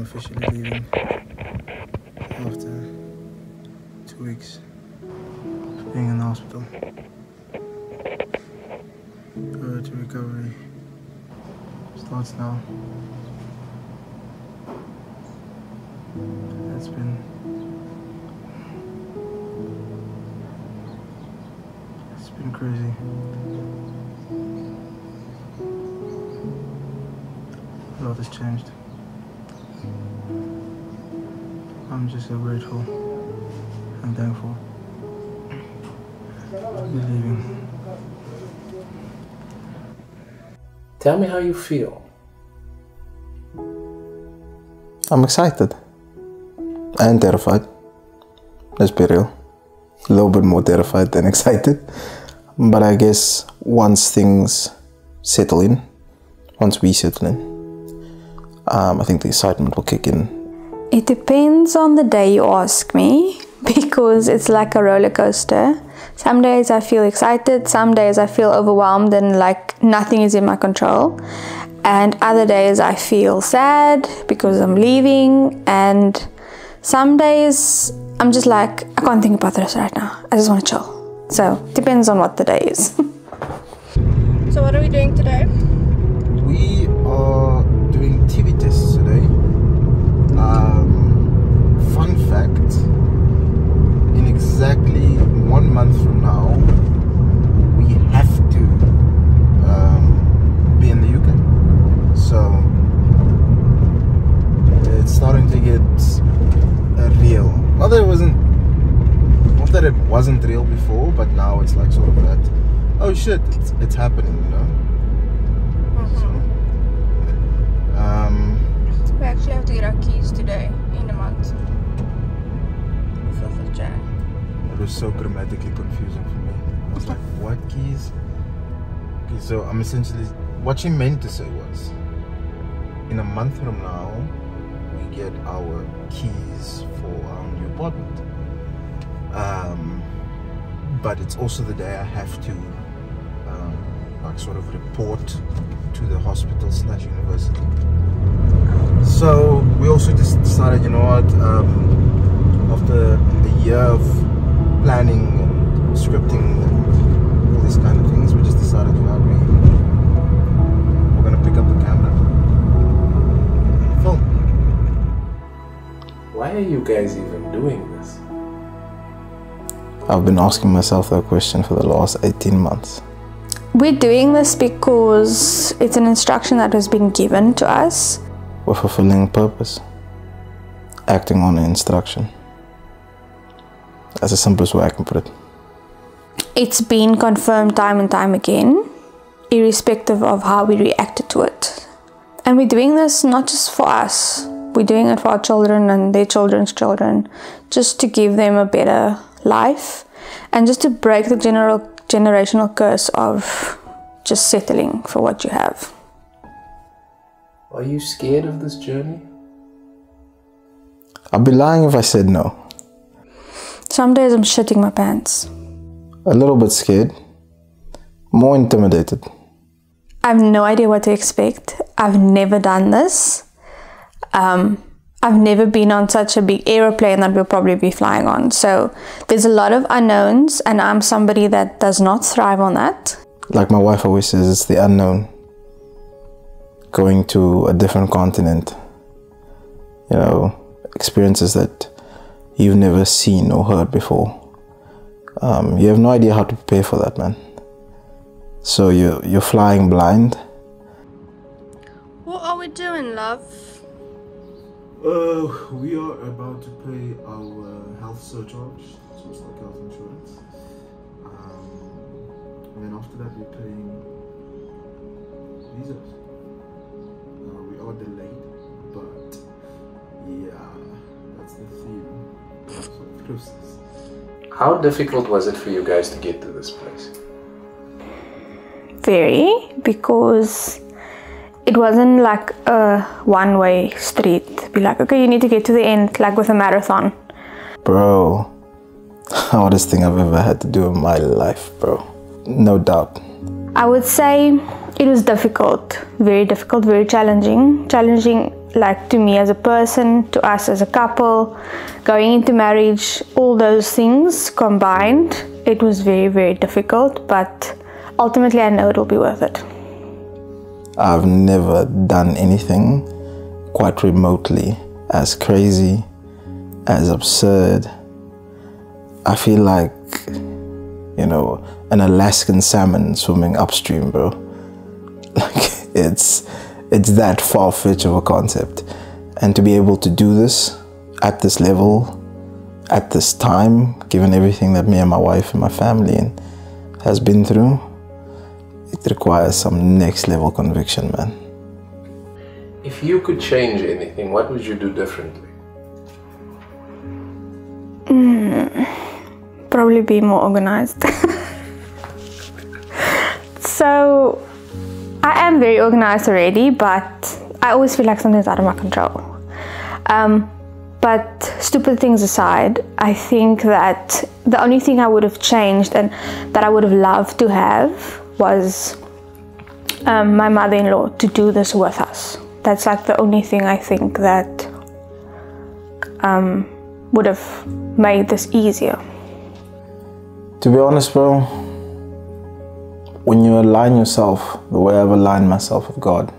officially leaving after 2 weeks of being in the hospital. Road to recovery starts now. It's been crazy. A lot has changed. I'm just so grateful and thankful to be leaving. Tell me how you feel. I'm excited and terrified. Let's be real. A little bit more terrified than excited. But I guess once things settle in, once we settle in, I think the excitement will kick in. It depends on the day you ask me, because it's like a roller coaster. Some days I feel excited, some days I feel overwhelmed and like nothing is in my control. And other days I feel sad because I'm leaving, and some days I'm just like, I can't think about this right now. I just want to chill. So, depends on what the day is. So what are we doing today? We are doing TB tests today. Fun fact, in exactly 1 month from now, we have to be in the UK. So, it's starting to get real. Not that it wasn't real before, but now it's like sort of that, oh shit, it's happening, you know. So, we actually have to get our keys today in a month. 5th of Jan. It was so grammatically confusing for me. I was like, what keys? Okay, so I'm essentially, what she meant to say was, in a month from now, we get our keys for our new apartment. But it's also the day I have to like sort of report to the hospital / university. So we also just decided, you know what, after a year of planning and scripting and all these kind of things, we just decided, you know, we're gonna pick up the camera and film. Why are you guys even doing this? I've been asking myself that question for the last 18 months. We're doing this because it's an instruction that has been given to us. We're fulfilling a purpose. Acting on an instruction. That's the simplest way I can put it. It's been confirmed time and time again, irrespective of how we reacted to it. And we're doing this not just for us. We're doing it for our children and their children's children, just to give them a better life and just to break the generational curse of just settling for what you have. Are you scared of this journey? I'd be lying if I said no. Some days I'm shitting my pants. A little bit scared. More intimidated. I have no idea what to expect. I've never done this. I've never been on such a big aeroplane that we'll probably be flying on. So there's a lot of unknowns, and I'm somebody that does not thrive on that. Like my wife always says, it's the unknown. Going to a different continent. You know, experiences that you've never seen or heard before. You have no idea how to prepare for that, man. So you're flying blind. What are we doing, love? We are about to pay our health surcharge, so it's like health insurance. And then after that we're paying visas. We are delayed, but yeah, that's the theme of the process. How difficult was it for you guys to get to this place? Very, because it wasn't like a one-way street. Be like, okay, you need to get to the end, like with a marathon. Bro, hardest thing I've ever had to do in my life, bro. No doubt. I would say it was difficult, very challenging. Challenging like to me as a person, to us as a couple, going into marriage, all those things combined, it was very, very difficult, but ultimately I know it'll be worth it. I've never done anything quite remotely as crazy, as absurd. I feel like, you know, an Alaskan salmon swimming upstream, bro. Like, it's that far-fetched of a concept. And to be able to do this at this level, at this time, given everything that me and my wife and my family has been through, it requires some next level conviction, man. If you could change anything, what would you do differently? Probably be more organized. So I am very organized already, but I always feel like something's out of my control. But stupid things aside, I think that the only thing I would have changed and that I would have loved to have was my mother-in-law to do this with us. That's like the only thing I think that would have made this easier. To be honest, bro, when you align yourself the way I've aligned myself with God,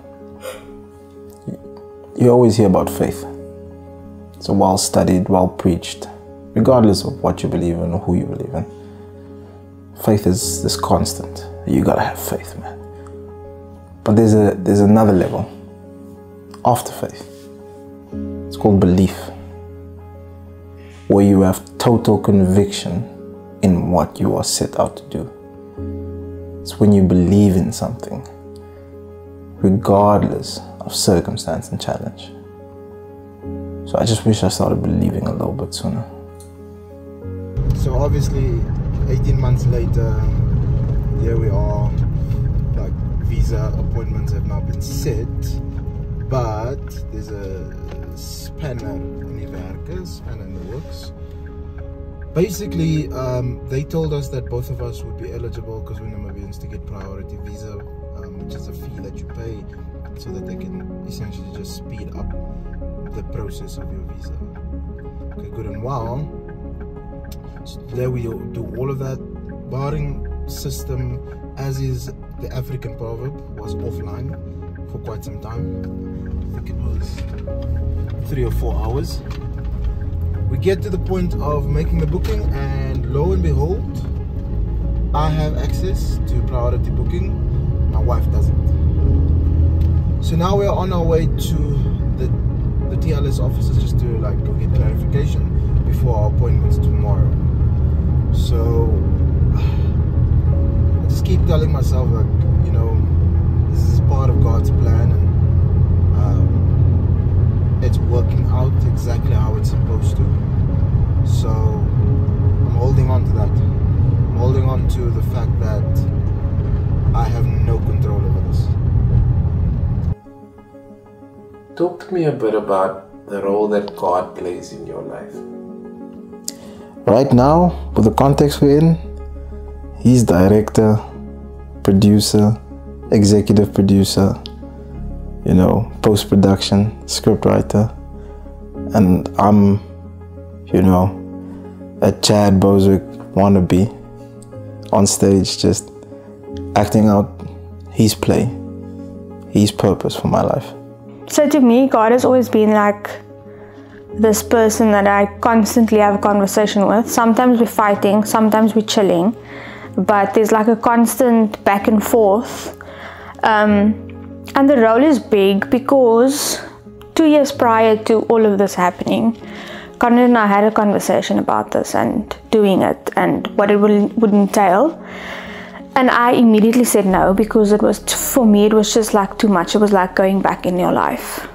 you always hear about faith. It's well studied, well preached, regardless of what you believe in or who you believe in. Faith is this constant. You gotta have faith, man. But there's another level after faith. It's called belief, where you have total conviction in what you are set out to do. It's when you believe in something, regardless of circumstance and challenge. So I just wish I started believing a little bit sooner. So obviously 18 months later, here we are, like visa appointments have now been set, but there's a spanner in the werke, spanner in the works. Basically, they told us that both of us would be eligible because we're Namibians to get priority visa, which is a fee that you pay so that they can essentially just speed up the process of your visa. Okay, good and well. So there we do all of that. Barring system, as is the African proverb, was offline for quite some time. I think it was 3 or 4 hours. We get to the point of making the booking, and lo and behold, I have access to priority booking. My wife doesn't. So now we're on our way to the TLS offices just to like go get clarification before our appointments tomorrow. So I just keep telling myself that, you know, this is part of God's plan, and it's working out exactly how it's supposed to. So I'm holding on to that. I'm holding on to the fact that I have no control over this. Talk to me a bit about the role that God plays in your life. Right now, with the context we're in, He's director, producer, executive producer, you know, post-production, script writer, and I'm, you know, a Chad Boswick wannabe on stage, just acting out His play, His purpose for my life. So to me, God has always been like this person that I constantly have a conversation with. Sometimes we're fighting, sometimes we're chilling, but there's like a constant back and forth. And the role is big because 2 years prior to all of this happening, Conrad and I had a conversation about this and doing it and what it would entail. And I immediately said no, because it was, for me, it was just like too much. It was like going back in your life.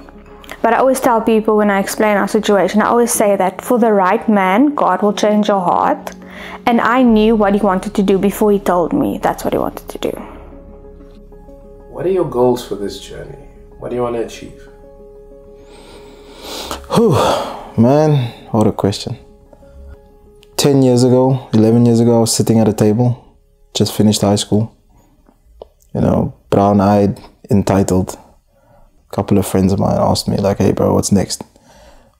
But I always tell people when I explain our situation, I always say that for the right man, God will change your heart. And I knew what He wanted to do before He told me that's what He wanted to do. What are your goals for this journey? What do you want to achieve? Whew, man, what a question. 10 years ago, 11 years ago, I was sitting at a table. Just finished high school, you know, brown-eyed, entitled. a couple of friends of mine asked me like, hey bro, what's next?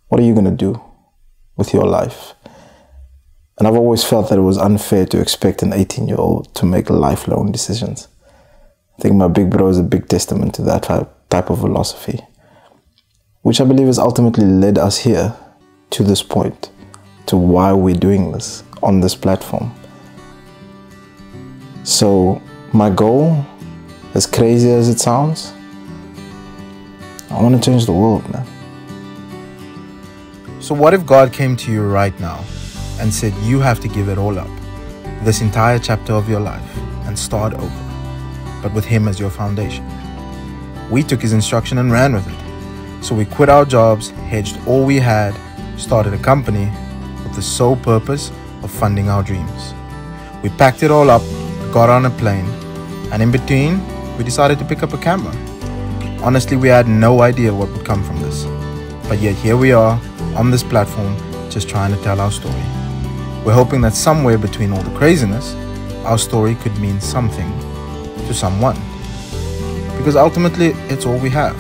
What are you going to do with your life? And I've always felt that it was unfair to expect an 18-year-old to make lifelong decisions. I think my big bro is a big testament to that type of philosophy, which I believe has ultimately led us here to this point, to why we're doing this on this platform. So my goal, as crazy as it sounds, I want to change the world, man. So what if God came to you right now and said you have to give it all up, this entire chapter of your life, and start over, but with Him as your foundation? We took His instruction and ran with it. So we quit our jobs, hedged all we had, started a company with the sole purpose of funding our dreams. We packed it all up, got on a plane, and in between, we decided to pick up a camera. Honestly, we had no idea what would come from this. But yet here we are, on this platform, just trying to tell our story. We're hoping that somewhere between all the craziness, our story could mean something to someone. Because ultimately, it's all we have.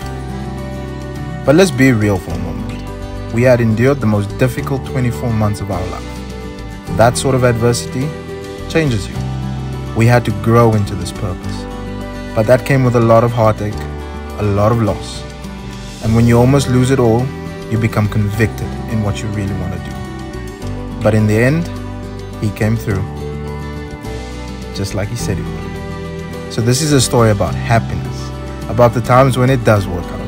But let's be real for a moment. We had endured the most difficult 24 months of our life. That sort of adversity changes you. We had to grow into this purpose. But that came with a lot of heartache, a lot of loss. And when you almost lose it all, you become convicted in what you really want to do. But in the end, He came through, just like He said He would. So this is a story about happiness, about the times when it does work out,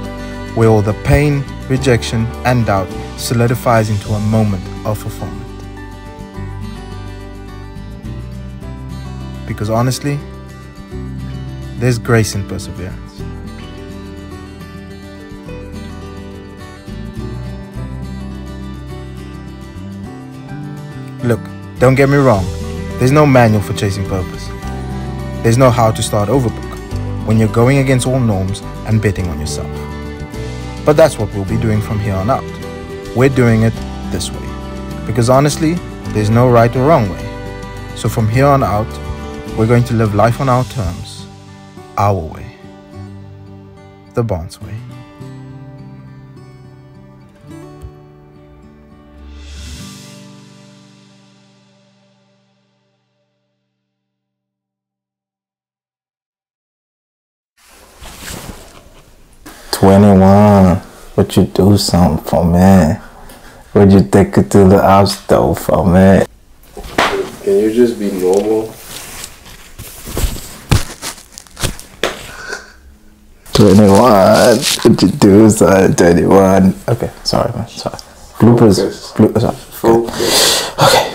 where all the pain, rejection, and doubt solidifies into a moment of fulfillment. Because honestly, there's grace in perseverance. Look, don't get me wrong, there's no manual for chasing purpose. There's no how to start over book when you're going against all norms and betting on yourself. But that's what we'll be doing from here on out. We're doing it this way. Because honestly, there's no right or wrong way. So from here on out, we're going to live life on our terms, our way, the Barnes way. Would you do something for me? Would you take it to the house though for me? Can you just be normal? 21. Would you do something? 21. Okay, sorry man, sorry. Bloopers. Focus. Okay.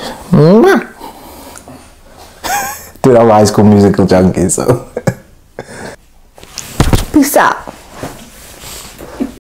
Dude, I'm a High School Musical junkie, so. Peace out.